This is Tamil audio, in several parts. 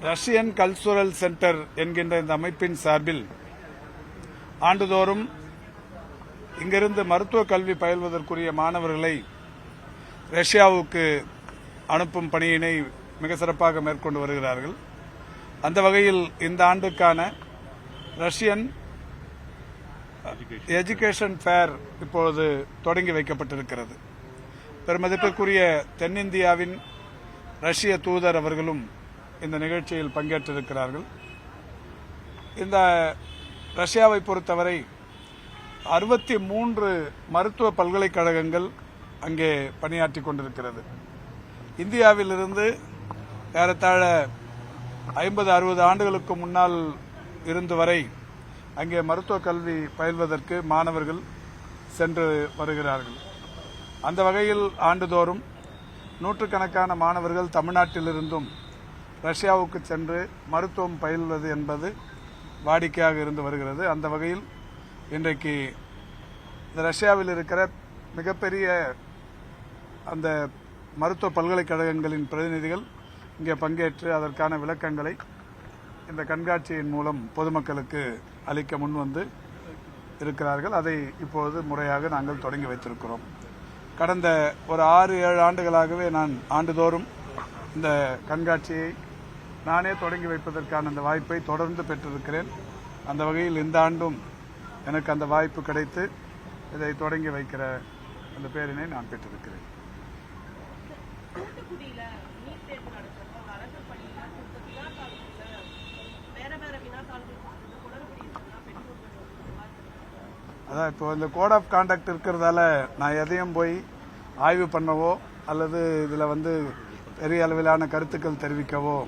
ரஷ்யன் கல்ச்சுரல் சென்டர் என்கின்ற இந்த அமைப்பின் சார்பில் ஆண்டுதோறும் இங்கிருந்து மருத்துவ கல்வி பயில்வதற்குரிய மாணவர்களை ரஷ்யாவுக்கு அனுப்பும் பணியினை மிக சிறப்பாக மேற்கொண்டு வருகிறார்கள். அந்த வகையில் இந்த ஆண்டுக்கான ரஷ்யன் எஜுகேஷன் ஃபேர் இப்பொழுது தொடங்கி வைக்கப்பட்டிருக்கிறது. பெருமதிப்பிற்குரிய தென்னிந்தியாவின் ரஷ்ய தூதர் அவர்களும் இந்த நிகழ்ச்சியில் பங்கேற்றிருக்கிறார்கள். இந்த ரஷ்யாவை பொறுத்தவரை 63 மருத்துவ பல்கலைக்கழகங்கள் அங்கே பணியாற்றிக் கொண்டிருக்கிறது. இந்தியாவிலிருந்து ஏறத்தாழ 50-60 ஆண்டுகளுக்கு முன்னால் இருந்து வரை அங்கே மருத்துவ கல்வி பயில்வதற்கு மாணவர்கள் சென்று வருகிறார்கள். அந்த வகையில் ஆண்டுதோறும் நூற்றுக்கணக்கான மாணவர்கள் தமிழ்நாட்டிலிருந்தும் ரஷ்யாவுக்கு சென்று மருத்துவம் பயில்வது என்பது வாடிக்கையாக இருந்து வருகிறது. அந்த வகையில் இன்றைக்கு இந்த ரஷ்யாவில் இருக்கிற மிகப்பெரிய அந்த மருத்துவ பல்கலைக்கழகங்களின் பிரதிநிதிகள் இங்கே பங்கேற்று அதற்கான விளக்கங்களை இந்த கண்காட்சியின் மூலம் பொதுமக்களுக்கு அளிக்க முன்வந்து இருக்கிறார்கள். அதை இப்போது முறையாக நாங்கள் தொடங்கி வைத்திருக்கிறோம். கடந்த ஒரு 6-7 ஆண்டுகளாகவே நான் ஆண்டுதோறும் இந்த கண்காட்சியை நானே தொடங்கி வைப்பதற்கான அந்த வாய்ப்பை தொடர்ந்து பெற்றிருக்கிறேன். அந்த வகையில் இந்த ஆண்டும் எனக்கு அந்த வாய்ப்பு கிடைத்து இதை தொடங்கி வைக்கிற அந்த பேரினை நான் பெற்றிருக்கிறேன். அதான் இப்போ இந்த கோட் ஆஃப் கான்டக்ட் இருக்கிறதால நான் எதையும் போய் ஆய்வு பண்ணவோ அல்லது இதில் பெரிய அளவிலான கருத்துக்கள் தெரிவிக்கவோ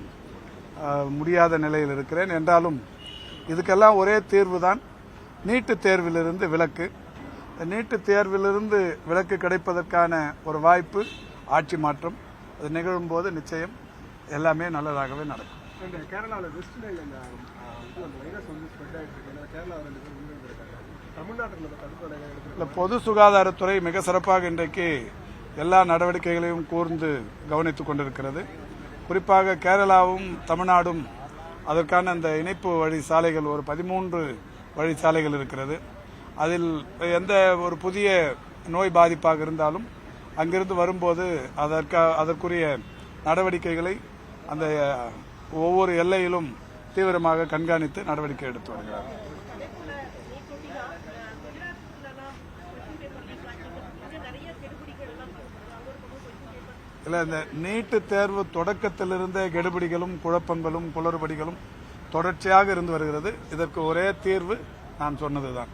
முடியாத நிலையில் இருக்கிறேன். என்றாலும் இதுக்கெல்லாம் ஒரே தீர்வு தான் நீட்டு தேர்விலிருந்து விலக்கு. நீட்டு தேர்விலிருந்து விலக்கு கிடைப்பதற்கான ஒரு வாய்ப்பு ஆட்சி மாற்றம். அது நிகழும் போது நிச்சயம் எல்லாமே நல்லதாகவே நடக்கும். கேரளாவில் பொது சுகாதாரத்துறை மிக சிறப்பாக இன்றைக்கு எல்லா நடவடிக்கைகளையும் கூர்ந்து கவனித்துக் கொண்டிருக்கிறது. குறிப்பாக கேரளாவும் தமிழ்நாடும் அதற்கான அந்த இணைப்பு வழி சாலைகள் ஒரு 13 வழி சாலைகள் இருக்கிறது. அதில் எந்த ஒரு புதிய நோய் பாதிப்பாக இருந்தாலும் அங்கிருந்து வரும்போது அதற்குரிய நடவடிக்கைகளை அந்த ஒவ்வொரு எல்லையிலும் தீவிரமாக கண்காணித்து நடவடிக்கை எடுத்து வருகிறார். இல்ல, இந்த நீட்டு தேர்வு தொடக்கத்திலிருந்தே கெடுபிடிகளும் குழப்பங்களும் குளறுபடிகளும் தொடர்ச்சியாக இருந்து வருகிறது. இதற்கு ஒரே தீர்வு நான் சொன்னதுதான்.